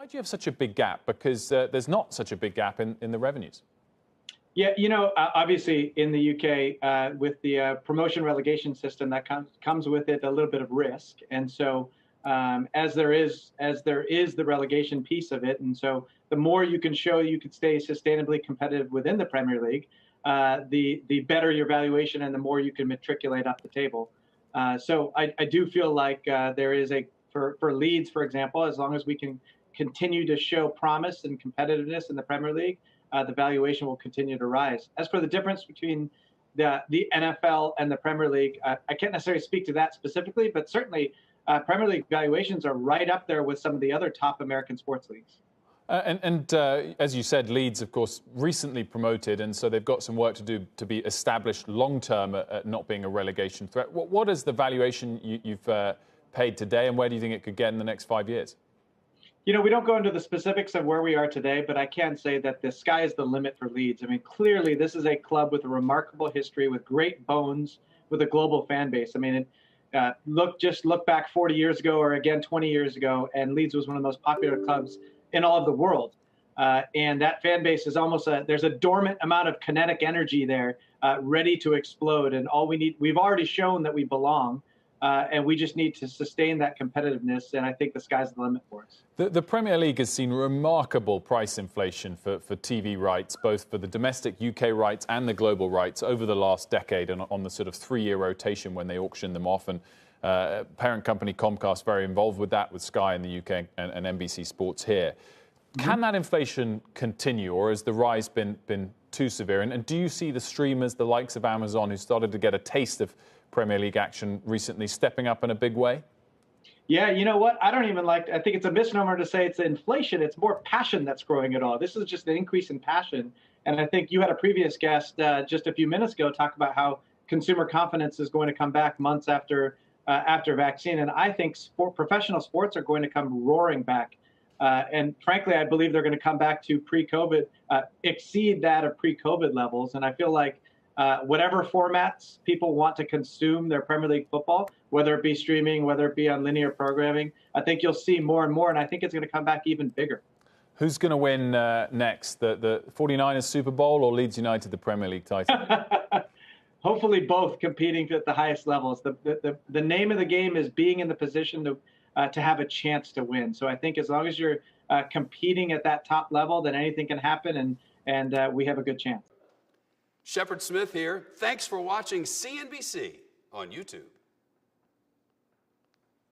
Why do you have such a big gap? Because there's not such a big gap in the revenues. Yeah, obviously in the UK, with the promotion relegation system, that comes with it a little bit of risk. And so as there is the relegation piece of it, and so the more you can show you could stay sustainably competitive within the Premier League, the better your valuation and the more you can matriculate up the table. So I do feel like there is for Leeds, for example, as long as we can continue to show promise and competitiveness in the Premier League, the valuation will continue to rise. As for the difference between the NFL and the Premier League, I can't necessarily speak to that specifically, but certainly Premier League valuations are right up there with some of the other top American sports leagues. As you said, Leeds, of course, recently promoted, and so they've got some work to do to be established long-term at not being a relegation threat. What is the valuation you've paid today, and where do you think it could get in the next 5 years? We don't go into the specifics of where we are today, but I can say that the sky is the limit for Leeds. I mean, clearly, this is a club with a remarkable history, with great bones, with a global fan base. I mean, just look back 40 years ago, or again 20 years ago, and Leeds was one of the most popular clubs in all of the world. And that fan base is almost there's a dormant amount of kinetic energy there, ready to explode. And we've already shown that we belong. And we just need to sustain that competitiveness, and I think the sky's the limit for us. The Premier League has seen remarkable price inflation for TV rights, both for the domestic UK rights and the global rights over the last decade, and on the sort of 3-year rotation when they auction them off. And parent company Comcast very involved with that, with Sky in the UK and NBC Sports here. Can that inflation continue, or has the rise been too severe? And do you see the streamers, the likes of Amazon, who started to get a taste of Premier League action recently, stepping up in a big way? Yeah, you know what? I think it's a misnomer to say it's inflation. It's more passion that's growing it all. This is just an increase in passion. And I think you had a previous guest just a few minutes ago talk about how consumer confidence is going to come back months after vaccine. And I think professional sports are going to come roaring back. And frankly, I believe they're going to come back to pre-COVID, exceed that of pre-COVID levels. And I feel like whatever formats people want to consume their Premier League football, whether it be streaming, whether it be on linear programming, I think you'll see more and more, and I think it's going to come back even bigger. Who's going to win next, the 49ers Super Bowl or Leeds United the Premier League title? Hopefully both competing at the highest levels. The name of the game is being in the position to have a chance to win. So I think as long as you're competing at that top level, then anything can happen, and we have a good chance. Shepard Smith here. Thanks for watching CNBC on YouTube.